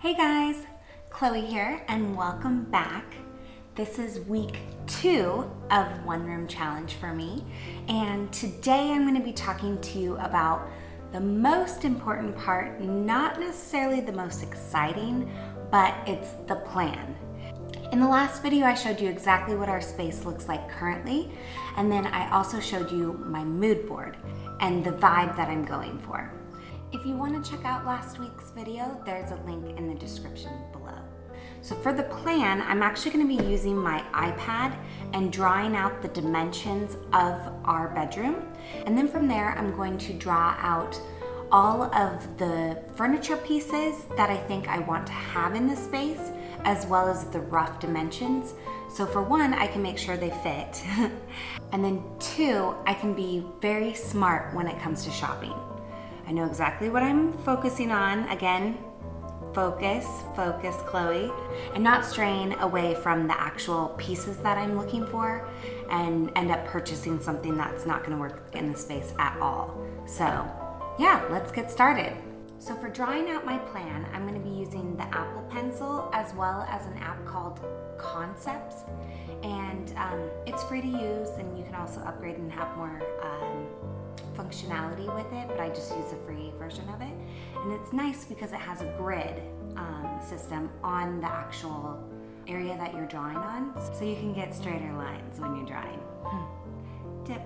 Hey guys, Chloe here and welcome back. This is week 2 of One Room Challenge for me, and today I'm going to be talking to you about the most important part, not necessarily the most exciting, but it's the plan. In the last video I showed you exactly what our space looks like currently, and then I also showed you my mood board and the vibe that I'm going for. If you want to check out last week's video, there's a link in the description below. So for the plan, I'm actually going to be using my iPad and drawing out the dimensions of our bedroom. And then from there, I'm going to draw out all of the furniture pieces that I think I want to have in the space, as well as the rough dimensions. So for one, I can make sure they fit. And then 2, I can be very smart when it comes to shopping. I know exactly what I'm focusing on. Again, focus, Chloe, and not straying away from the actual pieces that I'm looking for and end up purchasing something that's not gonna work in the space at all. So yeah, let's get started. So for drawing out my plan, I'm gonna be using the Apple Pencil as well as an app called Concepts. And it's free to use, and you can also upgrade and have more functionality with it, but I just use the free version of it. And it's nice because it has a grid system on the actual area that you're drawing on, so you can get straighter lines when you're drawing. Tip.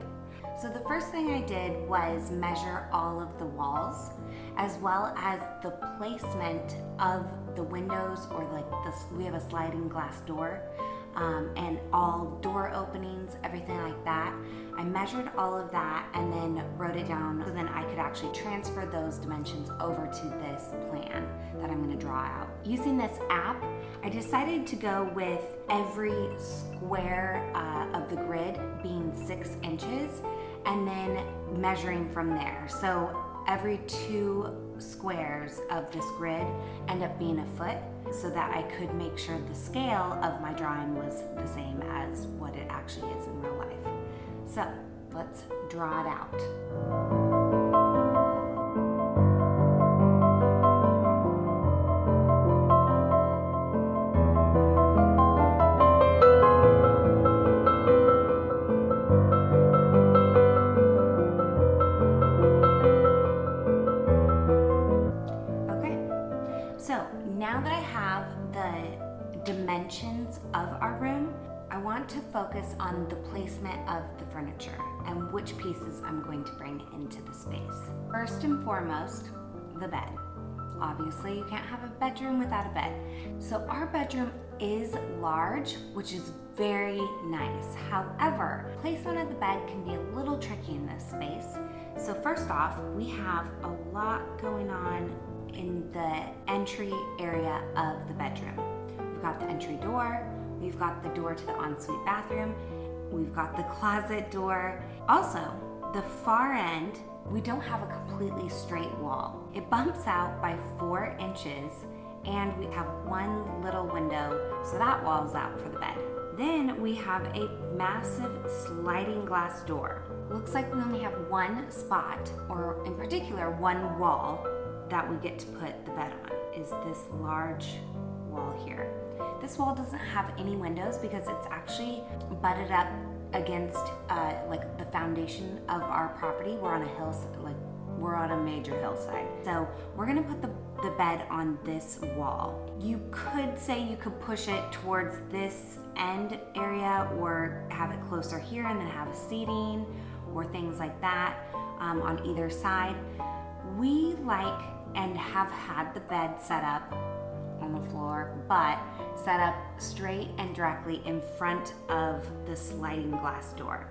So the first thing I did was measure all of the walls, as well as the placement of the windows, or like this, we have a sliding glass door, and all door openings, everything like that. I measured all of that and then wrote it down, so then I could actually transfer those dimensions over to this plan that I'm going to draw out. Using this app, I decided to go with every square of the grid being 6 inches and then measuring from there. So every 2 squares of this grid end up being a foot, so that I could make sure the scale of my drawing was the same as what it actually is in real life. So let's draw it out. So now that I have the dimensions of our room, I want to focus on the placement of the furniture and which pieces I'm going to bring into the space. First and foremost, the bed. Obviously, you can't have a bedroom without a bed. So our bedroom is large, which is very nice. However, placement of the bed can be a little tricky in this space. So first off, we have a lot going on in the entry area of the bedroom. We've got the entry door, we've got the door to the ensuite bathroom, we've got the closet door. Also, the far end, we don't have a completely straight wall. It bumps out by 4 inches, and we have one little window, so that wall's out for the bed. Then we have a massive sliding glass door. Looks like we only have one spot, or in particular, one wall that we get to put the bed on, is this large wall here. This wall doesn't have any windows because it's actually butted up against like the foundation of our property. We're on a hill, like we're on a major hillside. So we're gonna put the bed on this wall. You could say you could push it towards this end area, or have it closer here and then have a seating or things like that on either side. We like and have had the bed set up on the floor, but set up straight and directly in front of the sliding glass door.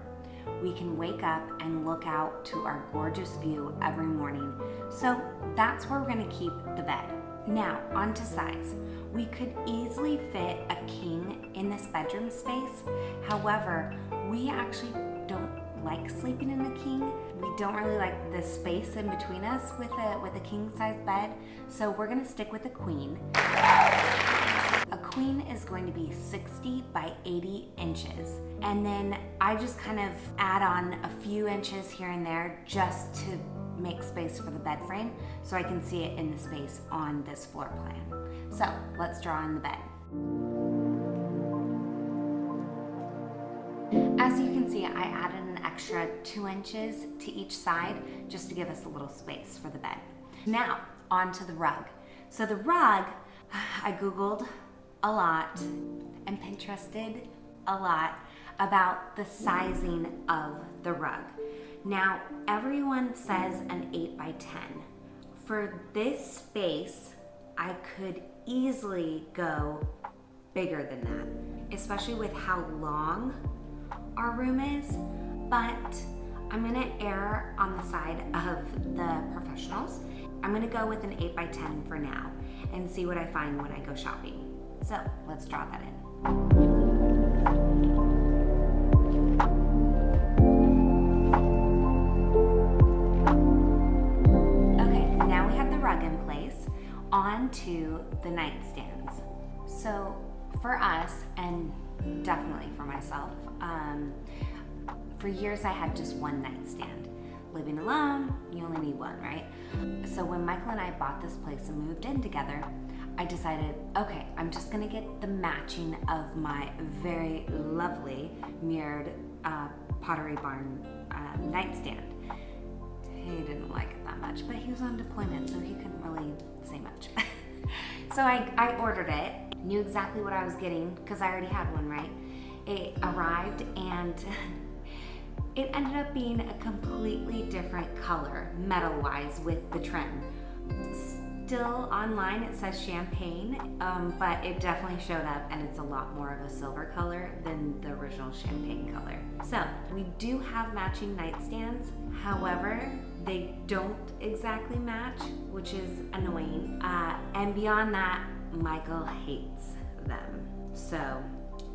We can wake up and look out to our gorgeous view every morning. So that's where we're gonna keep the bed. Now, on to size. We could easily fit a king in this bedroom space. However, we actually don't like sleeping in a king. We don't really like the space in between us with a king size bed, so we're gonna stick with a queen. A queen is going to be 60 by 80 inches, and then I just kind of add on a few inches here and there just to make space for the bed frame so I can see it in the space on this floor plan. So let's draw in the bed. As you can see, I added an extra 2 inches to each side just to give us a little space for the bed. Now, onto the rug. So the rug, I Googled a lot and Pinterested a lot about the sizing of the rug. Now, everyone says an 8 by 10. For this space, I could easily go bigger than that, especially with how long our room is, but I'm gonna err on the side of the professionals. I'm gonna go with an 8 by 10 for now and see what I find when I go shopping. So let's draw that in. Okay, now we have the rug in place. On to the nightstands. So for us, and definitely for myself, for years I had just one nightstand. Living alone, you only need one, right? So when Michael and I bought this place and moved in together, I decided, okay, I'm just gonna get the matching of my very lovely mirrored Pottery Barn nightstand. He didn't like it that much, but he was on deployment, so he couldn't really say much. So I ordered it, knew exactly what I was getting, because I already had one, right? It arrived and it ended up being a completely different color, metal-wise, with the trim. Still online it says champagne, but it definitely showed up and it's a lot more of a silver color than the original champagne color. So we do have matching nightstands, however, they don't exactly match, which is annoying. And beyond that, Michael hates them. So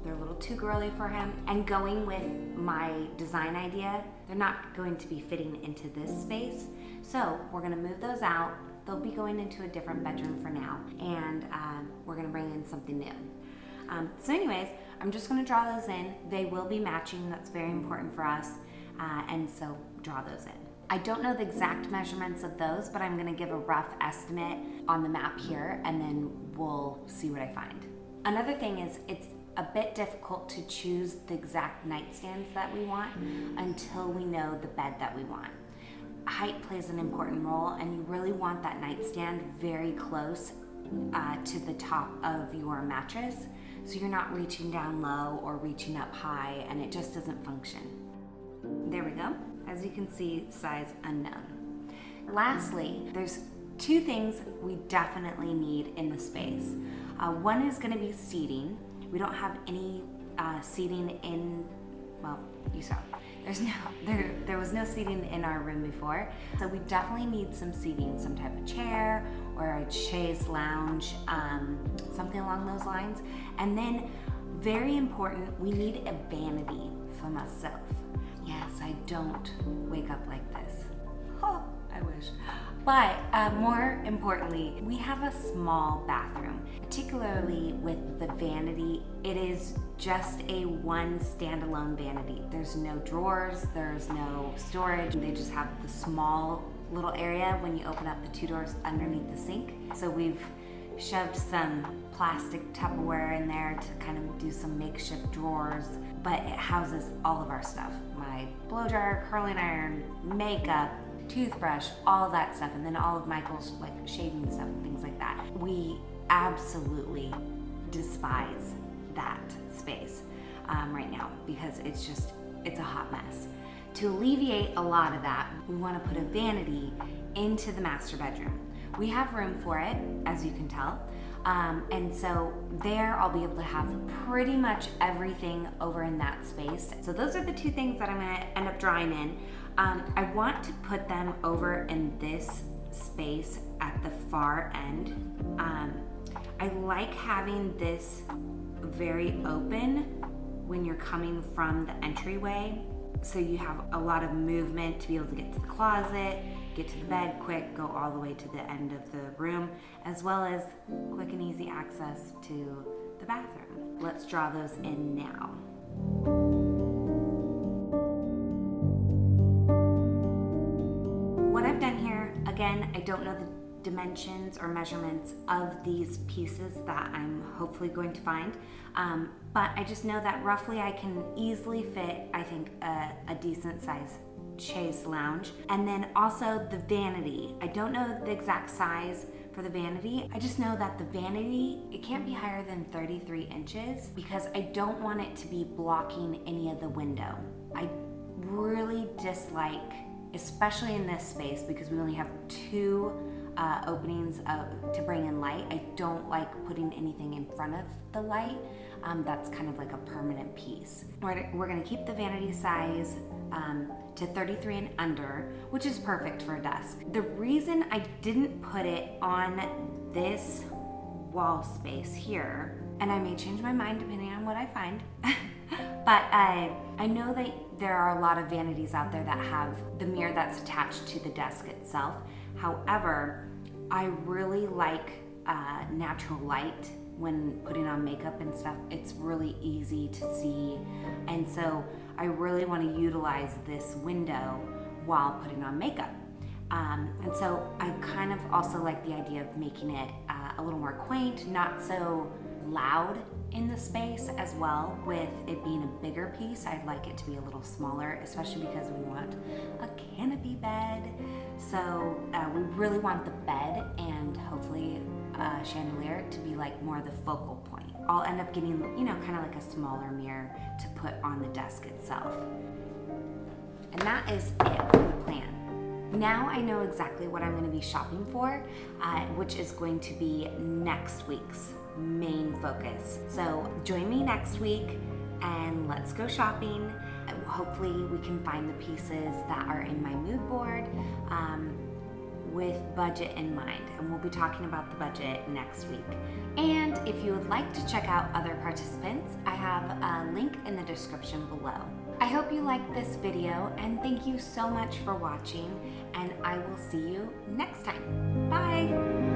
they're a little too girly for him. And going with my design idea, they're not going to be fitting into this space. So we're gonna move those out. They'll be going into a different bedroom for now. And we're gonna bring in something new. So anyways, I'm just gonna draw those in. They will be matching, that's very important for us. And so draw those in. I don't know the exact measurements of those, but I'm gonna give a rough estimate on the map here and then we'll see what I find. Another thing is it's a bit difficult to choose the exact nightstands that we want until we know the bed that we want. Height plays an important role and you really want that nightstand very close to the top of your mattress so you're not reaching down low or reaching up high and it just doesn't function. There we go. As you can see, size unknown. Lastly, there's 2 things we definitely need in the space. One is gonna be seating. We don't have any seating in, well, you saw. There was no seating in our room before. So we definitely need some seating, some type of chair or a chaise lounge, something along those lines. And then, very important, we need a vanity for myself. Yes, I don't wake up like this. Oh, I wish. But more importantly, we have a small bathroom, particularly with the vanity. It is just a one standalone vanity. There's no drawers, there's no storage. They just have the small little area when you open up the 2 doors underneath the sink. So we've shoved some plastic Tupperware in there to kind of do some makeshift drawers, but it houses all of our stuff. My blow dryer, curling iron, makeup, toothbrush, all that stuff, and then all of Michael's like shaving stuff and things like that. We absolutely despise that space right now because it's a hot mess. To alleviate a lot of that, we want to put a vanity into the master bedroom. We have room for it, as you can tell. And so there I'll be able to have pretty much everything over in that space. So those are the 2 things that I'm gonna end up drawing in. I want to put them over in this space at the far end. I like having this very open when you're coming from the entryway. So you have a lot of movement to be able to get to the closet, get to the bed quick, go all the way to the end of the room, as well as quick and easy access to the bathroom. Let's draw those in now. What I've done Again, I don't know the dimensions or measurements of these pieces that I'm hopefully going to find, but I just know that roughly I can easily fit, I think, a decent size chaise lounge. And then also the vanity. I don't know the exact size for the vanity. I just know that the vanity, it can't be higher than 33 inches because I don't want it to be blocking any of the window. I really dislike, especially in this space, because we only have two openings to bring in light. I don't like putting anything in front of the light. That's kind of like a permanent piece. We're gonna keep the vanity size to 33 and under, which is perfect for a desk. The reason I didn't put it on this wall space here, and I may change my mind depending on what I find, but I know that there are a lot of vanities out there that have the mirror that's attached to the desk itself. However, I really like natural light when putting on makeup and stuff. It's really easy to see, and so I really want to utilize this window while putting on makeup. And so I kind of also like the idea of making it a little more quaint, not so loud in the space as well. With it being a bigger piece, I'd like it to be a little smaller, especially because we want a canopy bed. So we really want the bed and hopefully a chandelier to be like more the focal point. I'll end up getting, you know, kind of like a smaller mirror to put on the desk itself. And that is it for the plan. Now I know exactly what I'm going to be shopping for, which is going to be next week's main focus. So join me next week and let's go shopping. Hopefully we can find the pieces that are in my mood board with budget in mind, and we'll be talking about the budget next week. And if you would like to check out other participants, I have a link in the description below. I hope you liked this video, and thank you so much for watching, and I will see you next time. Bye!